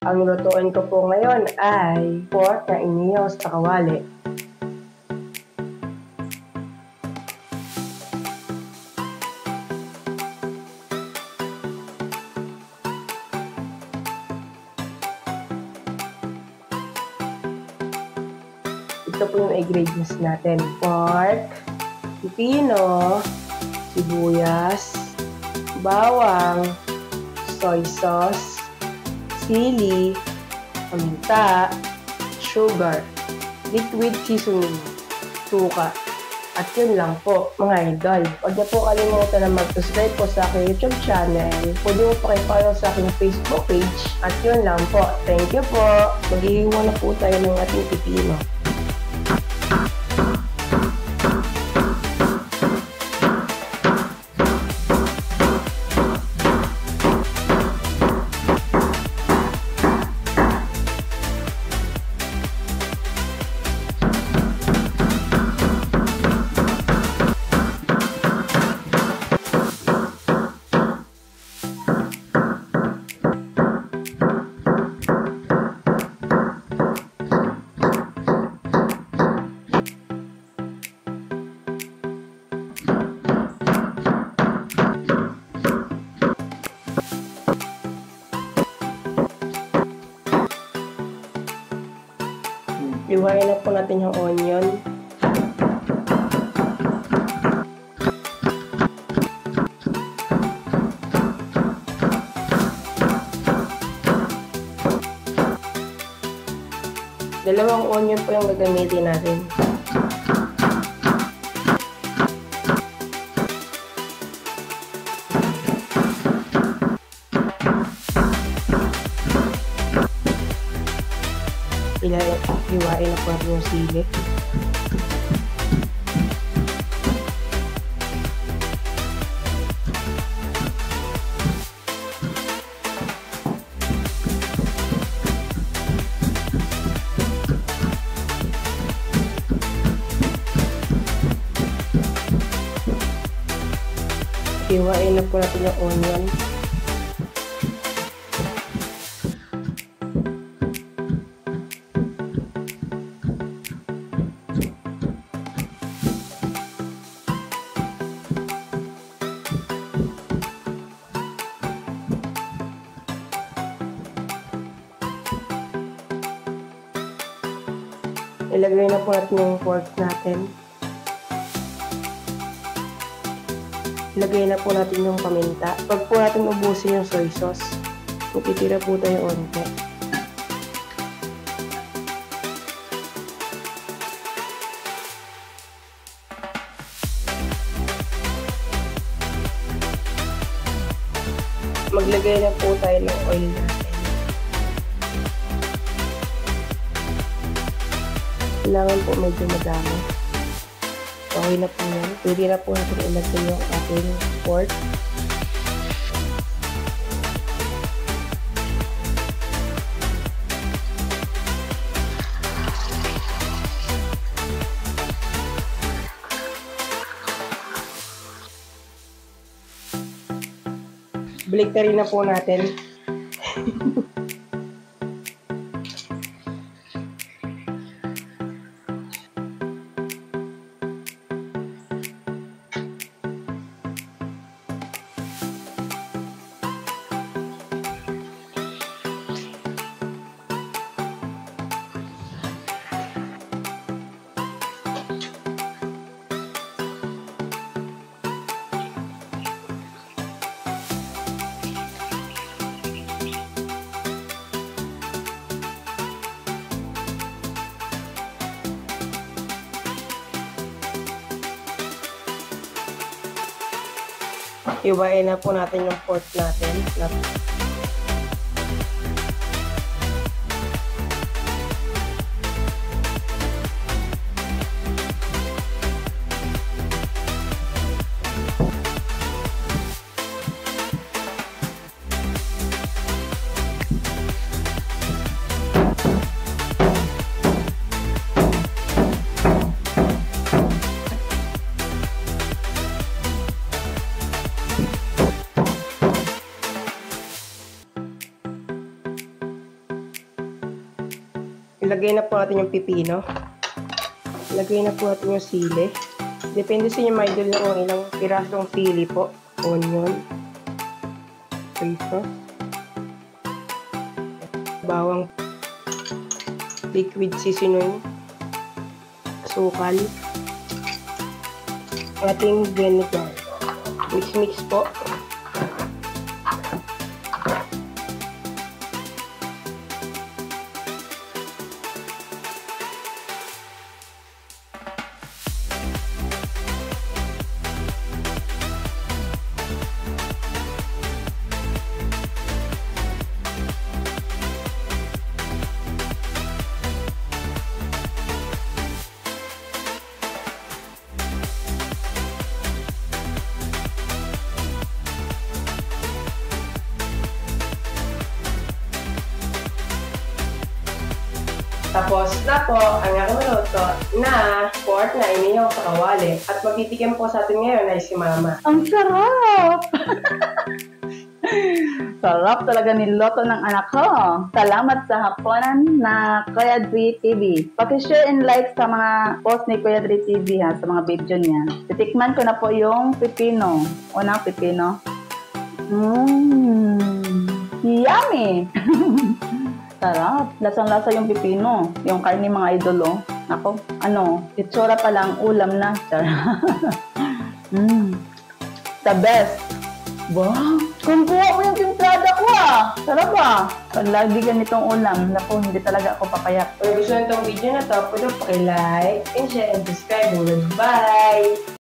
Ang lutuin ko po ngayon ay pork na inihaw sa kawali. Ito po yung ingredients natin. Pork, pipino, sibuyas, bawang, soy sauce, sili, paminta, sugar, liquid seasoning, suka. At yun lang po, mga idol. Huwag niyo po kalimutan na mag-subscribe po sa aking YouTube channel. Pwede mo pakipollow sa aking Facebook page. At yun lang po. Thank you po. Maghihiwa na po tayo ng ating pipino. Iwain na po natin yung onion. Dalawang onion po yung gagamitin natin. Hiwain na po natin yung sili. Hiwain na po natin yung onion. Ilagay na po natin yung pork natin. Ilagay na po natin yung paminta. Pag po natin ubusin yung soy sauce, magtitira po tayo onte. Maglagay na po tayo ng oil natin. Kailangan po medyo madami. Okay na po yan. Pwede na po natin ilagay yung ating pork. Baliktarin na po natin. Iwain na po natin yung pork natin. Ilagay na po natin yung pipino. Ilagay na po natin yung sili. Depende sa inyo mga idol kung ilang pirasong sili po. Onion. Soy sauce. Bawang. Liquid seasoning. Asukal. Ating vinegar. Mix po. Tapos na po ang aking minuto na pork na inihaw sa kawali. At magtitikim po sa atin ngayon ay si Mama. Ang sarap! Sarap talaga niloto ng anak ko. Salamat sa hapunan na Kuya Dre TV. Paki-share and like sa mga post ni Kuya Dre TV ha, sa mga video niya. Titikman ko na po yung pipino. Unang pipino. Yummy! Sarap. Lasang-lasa yung pipino. Yung karne mga idolo. Ako, itsura pa lang, ulam na. The best. Wow! Kung kuha mo yung timplada ko Sarap Pag lagi ganitong ulam, naku, hindi talaga ako papayak. Kung gusto nyo itong video na to, pwede paki-like and share and subscribe. Goodbye!